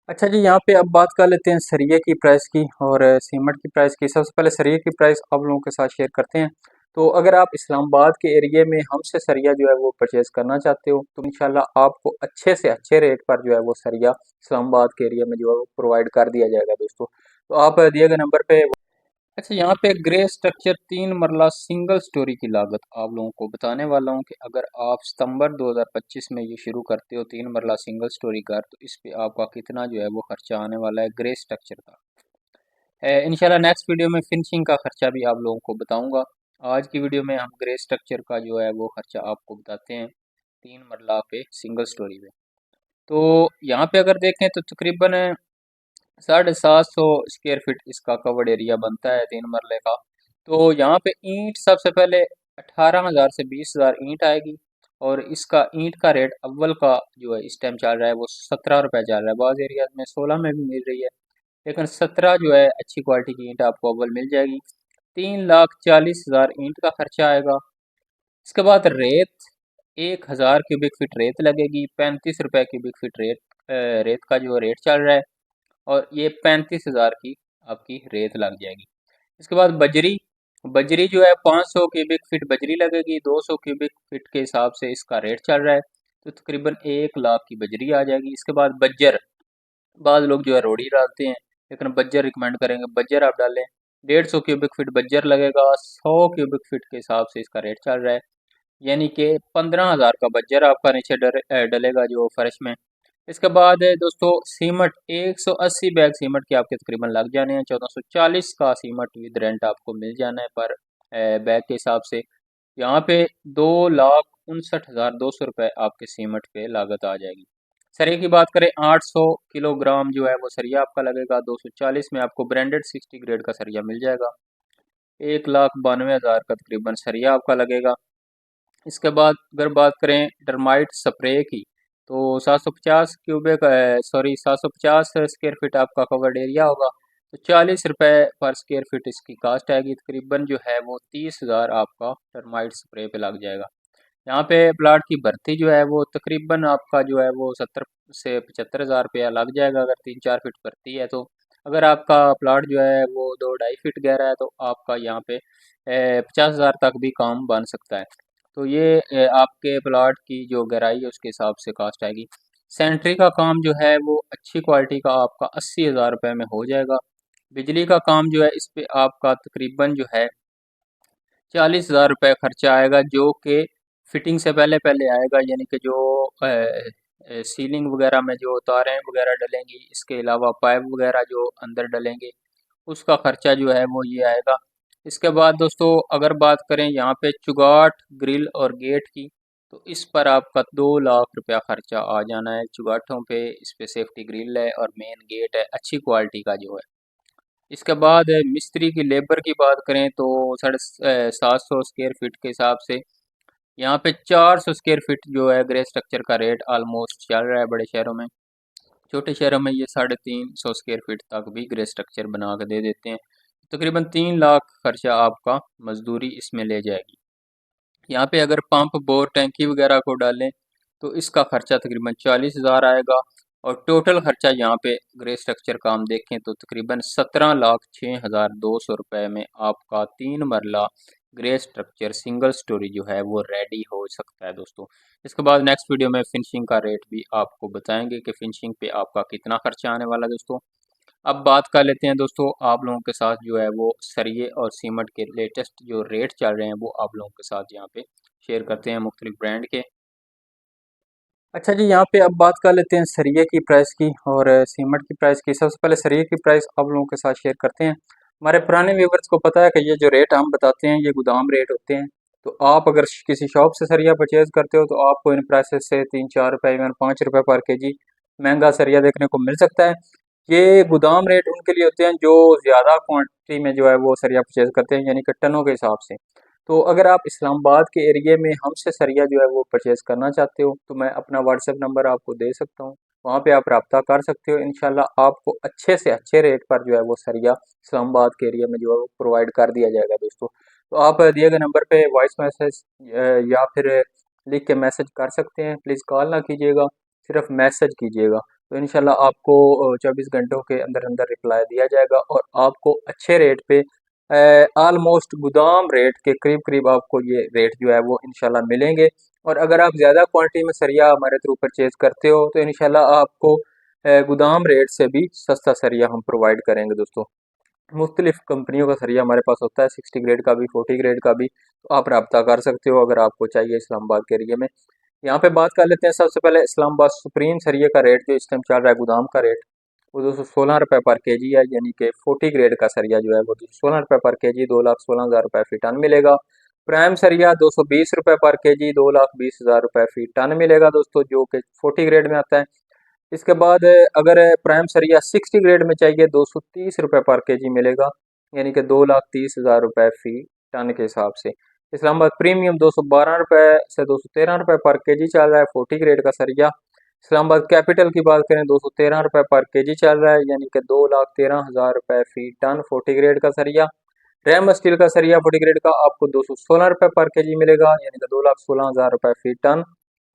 अच्छा जी, यहाँ पे अब बात कर लेते हैं सरिये की प्राइस की और सीमेंट की प्राइस की। सबसे पहले सरिये की प्राइस आप लोगों के साथ शेयर करते हैं। तो अगर आप इस्लामाबाद के एरिया में हमसे सरिया जो है वो परचेज़ करना चाहते हो तो इंशाल्लाह आपको अच्छे से अच्छे रेट पर जो है वो सरिया इस्लामाबाद के एरिया में जो है वो प्रोवाइड कर दिया जाएगा दोस्तों। तो आप दिए गए नंबर पे। अच्छा, यहाँ पे ग्रे स्ट्रक्चर 3 मरला सिंगल स्टोरी की लागत आप लोगों को बताने वाला हूँ कि अगर आप सितंबर 2025 में ये शुरू करते हो 3 मरला सिंगल स्टोरी घर, तो इस पे आपका कितना जो है वो खर्चा आने वाला है ग्रे स्ट्रक्चर का। इंशाल्लाह नेक्स्ट वीडियो में फिनिशिंग का खर्चा भी आप लोगों को बताऊंगा। आज की वीडियो में हम ग्रे स्ट्रक्चर का जो है वो खर्चा आपको बताते हैं 3 मरला पे सिंगल स्टोरी पे। तो यहाँ पे अगर देखें तो तकरीबन 750 स्क्वायर फीट इसका कवर्ड एरिया बनता है 3 मरले का। तो यहाँ पे ईंट सबसे पहले 18,000 से 20,000 ईंट आएगी। और इसका ईंट का रेट अव्वल का जो है इस टाइम चल रहा है वो 17 रुपये चल रहा है। बाज़ एरियाज में 16 में भी मिल रही है, लेकिन 17 जो है अच्छी क्वालिटी की ईंट आपको अव्वल मिल जाएगी। 3,40,000 ईंट का खर्चा आएगा। इसके बाद रेत 1,000 क्यूबिक फीट रेत लगेगी। 35 रुपये क्यूबिक फीट रेत का जो रेट चल रहा है, और ये 35,000 की आपकी रेत लग जाएगी। इसके बाद बजरी बजरी जो है 500 क्यूबिक फीट बजरी लगेगी। 200 क्यूबिक फीट के हिसाब से इसका रेट चल रहा है, तो तकरीबन 1 लाख की बजरी आ जाएगी। इसके बाद बज्जर, बाद लोग जो है रोड़ी डालते हैं, लेकिन बज्जर रिकमेंड करेंगे, बज्जर आप डालें। 150 क्यूबिक फीट बज्जर लगेगा। 100 क्यूबिक फीट के हिसाब से इसका रेट चल रहा है, यानी कि 15,000 का बज्जर आपका नीचे डलेगा जो फर्श में। इसके बाद है दोस्तों सीमट, 180 बैग सीमट के आपके तकरीबन लग जाने हैं। 1440 का सीमट विद रेंट आपको मिल जाना है पर बैग के हिसाब से। यहाँ पे 2,59,200 रुपये आपके सीमट पे लागत आ जाएगी। सरिया की बात करें, 800 किलोग्राम जो है वो सरिया आपका लगेगा। 240 में आपको ब्रांडेड 60 ग्रेड का सरिया मिल जाएगा। 1,92,000 का तकरीबन सरिया आपका लगेगा। इसके बाद अगर बात करें डर्माइट स्प्रे की, तो 750 स्क्वायर फीट आपका कवर्ड एरिया होगा। तो 40 रुपये पर स्क्वायर फीट इसकी कास्ट आएगी। तकरीबन जो है वो 30,000 आपका टर्माइट स्प्रे पे लग जाएगा। यहाँ पे प्लाट की भर्ती जो है वो तकरीबन आपका जो है वो 70 से 75 हज़ार रुपया लग जाएगा अगर 3-4 फीट भर्ती है तो। अगर आपका प्लाट जो है वो 2-2.5 फीट गहरा है तो आपका यहाँ पे 50,000 तक भी काम बन सकता है। तो ये आपके प्लाट की जो गहराई है उसके हिसाब से कास्ट आएगी। सेंट्री का काम जो है वो अच्छी क्वालिटी का आपका 80,000 रुपये में हो जाएगा। बिजली का काम जो है इस पे आपका तकरीबन जो है 40,000 रुपये खर्चा आएगा, जो कि फिटिंग से पहले पहले आएगा, यानी कि जो सीलिंग वगैरह में जो तारें वगैरह डलेंगी, इसके अलावा पाइप वगैरह जो अंदर डलेंगे, उसका खर्चा जो है वो ये आएगा। इसके बाद दोस्तों अगर बात करें यहाँ पे चुगाट, ग्रिल और गेट की, तो इस पर आपका 2 लाख रुपया खर्चा आ जाना है चुगाटों पे। इस पे सेफ्टी ग्रिल है और मेन गेट है अच्छी क्वालिटी का जो है। इसके बाद मिस्त्री की लेबर की बात करें तो 750 स्क्वायर फीट के हिसाब से यहाँ पे 400 स्क्वायर फीट जो है ग्रे स्ट्रक्चर का रेट ऑलमोस्ट चल रहा है बड़े शहरों में। छोटे शहरों में ये 350 स्क्वायर फीट तक भी ग्रे स्ट्रक्चर बना के दे देते हैं। तकरीबन 3 लाख खर्चा आपका मजदूरी इसमें ले जाएगी। यहाँ पे अगर पंप बोर टैंकी वगैरह को डालें तो इसका खर्चा तकरीबन 40,000 आएगा। और टोटल खर्चा यहाँ पे ग्रे स्ट्रक्चर का हम देखें तो तकरीबन 17,06,200 रुपये में आपका 3 मरला ग्रे स्ट्रक्चर सिंगल स्टोरी जो है वो रेडी हो सकता है दोस्तों। इसके बाद नेक्स्ट वीडियो में फिनिशिंग का रेट भी आपको बताएंगे कि फिनिशिंग पे आपका कितना खर्चा आने वाला है दोस्तों। अब बात कर लेते हैं दोस्तों आप लोगों के साथ जो है वो सरिये और सीमेंट के लेटेस्ट जो रेट चल रहे हैं वो आप लोगों के साथ यहाँ पे शेयर करते हैं मुख्तलिफ ब्रांड के। अच्छा जी, यहाँ पे अब बात कर लेते हैं सरिये की प्राइस की और सीमेंट की प्राइस की। सबसे पहले सरिये की प्राइस आप लोगों के साथ शेयर करते हैं। हमारे पुराने व्यूवर्स को पता है कि ये जो रेट हम बताते हैं ये गोदाम रेट होते हैं। तो आप अगर किसी शॉप से सरिया परचेज करते हो तो आपको इन प्राइसेस से 3-4 रुपये इवन 5 रुपये पर केजी महंगा सरिया देखने को मिल सकता है। ये गोदाम रेट उनके लिए होते हैं जो ज़्यादा क्वांटिटी में जो है वो सरिया परचेज करते हैं, यानी कि टनों के हिसाब से। तो अगर आप इस्लामाबाद के एरिया में हमसे सरिया जो है वो परचेज़ करना चाहते हो तो मैं अपना व्हाट्सएप नंबर आपको दे सकता हूँ। वहाँ पे आप रब्ता कर सकते हो। इंशाल्लाह आपको अच्छे से अच्छे रेट पर जो है वो सरिया इस्लामाबाद के एरिया में जो है वो प्रोवाइड कर दिया जाएगा दोस्तों। तो आप दिए गए नंबर पे वॉइस मैसेज या फिर लिख के मैसेज कर सकते हैं। प्लीज़ कॉल ना कीजिएगा, सिर्फ मैसेज कीजिएगा। तो इंशाल्लाह आपको 24 घंटों के अंदर अंदर रिप्लाई दिया जाएगा और आपको अच्छे रेट पे ऑलमोस्ट गोदाम रेट के करीब करीब आपको ये रेट जो है वो इंशाल्लाह मिलेंगे। और अगर आप ज़्यादा क्वांटिटी में सरिया हमारे थ्रू परचेज करते हो तो इंशाल्लाह आपको गोदाम रेट से भी सस्ता सरिया हम प्रोवाइड करेंगे दोस्तों। मुख्तलिफ कंपनियों का सरिया हमारे पास होता है, 60 ग्रेड का भी, 40 ग्रेड का भी। तो आप रब्ता कर सकते हो अगर आपको चाहिए इस्लामाबाद के एरिया में। यहाँ पे बात कर लेते हैं सबसे पहले इस्लामाबाद सुप्रीम सरिये का रेट जो इस टाइम चल रहा है गोदाम का रेट वो 216 रुपये पर केजी है, यानी कि 40 ग्रेड का सरिया जो है वो 216 रुपये पर केजी 2,16,000 रुपये फी टन मिलेगा। प्राइम सरिया 220 रुपये पर केजी 2,20,000 रुपये फी टन मिलेगा दोस्तों, जो कि 40 ग्रेड में आता है। इसके बाद अगर प्राइम सरिया 60 ग्रेड में चाहिए 230 रुपये पर केजी मिलेगा, यानी कि 2,30,000 रुपये फी टन के हिसाब से। इस्लामाबाद प्रीमियम 212 रुपये से 213 रुपये पर केजी चल रहा है 40 ग्रेड का सरिया। इस्लामाबाद कैपिटल की बात करें 213 रुपये पर केजी चल रहा है, यानी कि 2,13,000 रुपये फी टन 40 ग्रेड का सरिया। रैम स्टील का सरिया 40 ग्रेड का आपको 216 रुपये पर केजी मिलेगा, यानी कि 2,16,000 रुपये फी टन।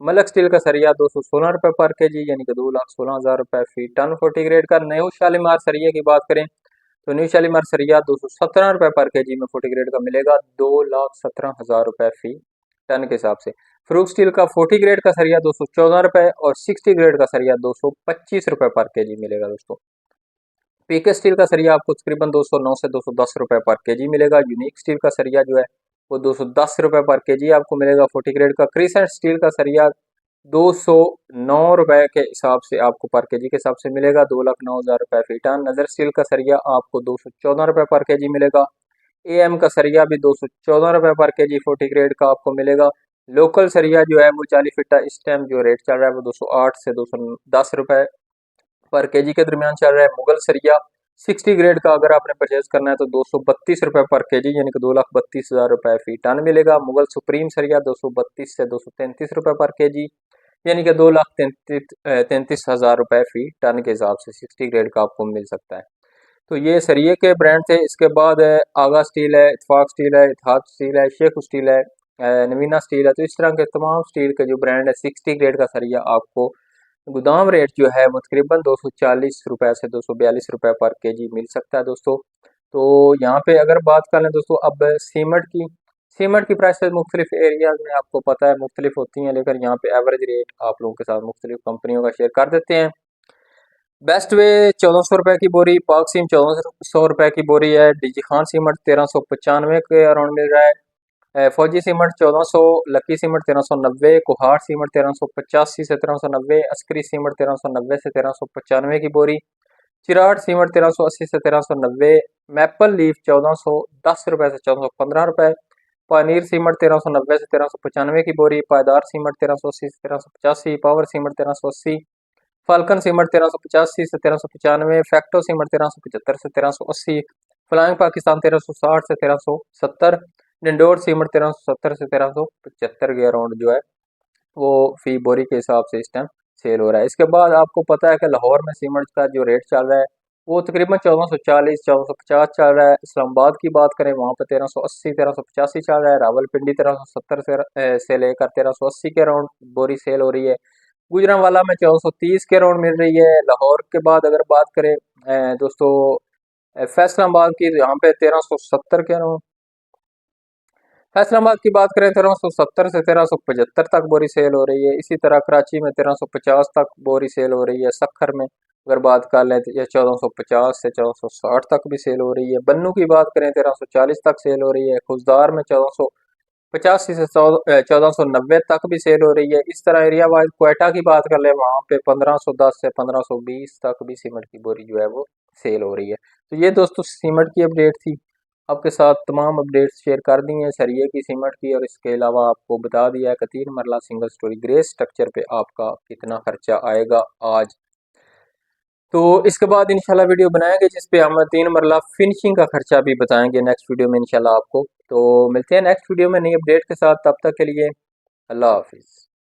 मलक स्टील का सरिया 216 रुपये पर केजी, यानी कि 2,16,000 रुपये फी टन 40 ग्रेड का। न्यू शालीमार सरिया की बात करें तो न्यू शालीमार सरिया 217 रुपये पर केजी में 40 ग्रेड का मिलेगा, 2,17,000 रुपये फी टन के हिसाब से। फ्रूक स्टील का 40 ग्रेड का सरिया 214 रुपये और 60 ग्रेड का सरिया 225 रुपये पर केजी मिलेगा दोस्तों। पीके स्टील का सरिया आपको तकरीबन 209 से 210 रुपये पर केजी मिलेगा। यूनिक स्टील का सरिया जो है वो 210 रुपये पर केजी आपको मिलेगा 40 ग्रेड का। क्रिसेंट स्टील का सरिया 209 रुपये के हिसाब से आपको पर केजी के हिसाब से मिलेगा, 2,09,000 रुपये फी टन। नजर स्टील का सरिया आपको 214 रुपये पर केजी मिलेगा। एएम का सरिया भी 214 रुपये पर केजी 40 ग्रेड का आपको मिलेगा। लोकल सरिया जो है वो 40 फिटा इस टाइम जो रेट चल रहा है वो 208 से 210 रुपये पर केजी के दरमियान चल रहा है। मुगल सरिया 60 ग्रेड का अगर आपने परचेज करना है तो 232 रुपये पर केजी, यानी कि 2,32,000 रुपये फी टन मिलेगा। मुगल सुप्रीम सरिया 232 से 233 रुपये पर केजी, यानी कि 2,33,000 रुपये फी टन के हिसाब से 60 ग्रेड का आपको मिल सकता है। तो ये सरिये के ब्रांड थे। इसके बाद आगा स्टील है, इत्फाक स्टील है, इत्हाद स्टील है, शेख स्टील है, नवीना स्टील है। तो इस तरह के तमाम स्टील के जो ब्रांड है 60 ग्रेड का सरिया आपको गोदाम रेट जो है वो तकरीबन 240 रुपये से 242 रुपये पर केजी मिल सकता है दोस्तों। तो यहाँ पे अगर बात कर लें दोस्तों अब सीमेंट की प्राइसेस मुख्तलिफ एरियाज में आपको पता है मुख्तलिफ होती हैं, लेकिन यहाँ पे एवरेज रेट आप लोगों के साथ मुख्तलिफ कंपनियों का शेयर कर देते हैं। बेस्ट वे 1400 रुपये की बोरी, पाक सीम 1400 रुपये की बोरी है, डीजी खान सीमेंट 1395 के अराउंड मिल रहा है, फौजी cement 1400, lucky cement 1390, Kuhad cement 1385 से 1390, अस्करी सीमेंट 1390 से 1395 की बोरी, चिराट सीमेंट 1380 से 1390, मैपल लीफ 1410 रुपये से 1415 रुपये, पानीर सीमेंट 1390 से 1395 की बोरी, पायदार सीमेंट 1380 से 1385, पावर सीमेंट 1380, फाल्कन सीमेंट 1385 से 1395, फैक्टो सीमेंट 1375 से 1380, फ्लाइंग पाकिस्तान 1360 से 1370, डिंडोर सीमेंट 1370 से 1375 के अराउंड जो है वो फी बोरी के हिसाब से इस टाइम सेल हो रहा है। इसके बाद आपको पता है कि लाहौर में सीमेंट का जो रेट चल रहा है वो तकरीबन 1440 1450 चल रहा है। इस्लामाबाद की बात करें वहाँ पर 1380 1385 चल रहा है। रावलपिंडी 1370 से लेकर 1380 के अराउंड बोरी सेल हो रही है। गुजरांवाला में 1430 के अराउंड मिल रही है। लाहौर के बाद अगर बात करें दोस्तों फैसलाबाद की, यहाँ पे 1370 के अराउंड। फैसलाबाद की बात करें 1370 से 1375 तक बोरी सेल हो रही है। इसी तरह कराची में 1350 तक बोरी सेल हो रही है। सखर में अगर बात कर लें तो यह 1450 से 1460 तक भी सेल हो रही है। बन्नू की बात करें 1340 तक सेल हो रही है। खुजदार में 1485 से 1490 तक भी सेल हो रही है। इस तरह एरिया वाइज क्वेटा की बात कर ले वहाँ पे 1510 से 1520 तक भी सीमेंट की बोरी जो है वो सेल हो रही है। तो ये दोस्तों सीमेंट की अपडेट थी, आपके साथ तमाम अपडेट्स शेयर कर दी हैं सरिये की, सीमेंट की, और इसके अलावा आपको बता दिया है कि 3 मरला सिंगल स्टोरी ग्रे स्ट्रक्चर पे आपका कितना खर्चा आएगा आज। तो इसके बाद इंशाल्लाह वीडियो बनाएंगे जिस पे हम 3 मरला फिनिशिंग का खर्चा भी बताएंगे नेक्स्ट वीडियो में इंशाल्लाह आपको। तो मिलते हैं नेक्स्ट वीडियो में नई अपडेट के साथ, तब तक के लिए अल्लाह हाफिज़।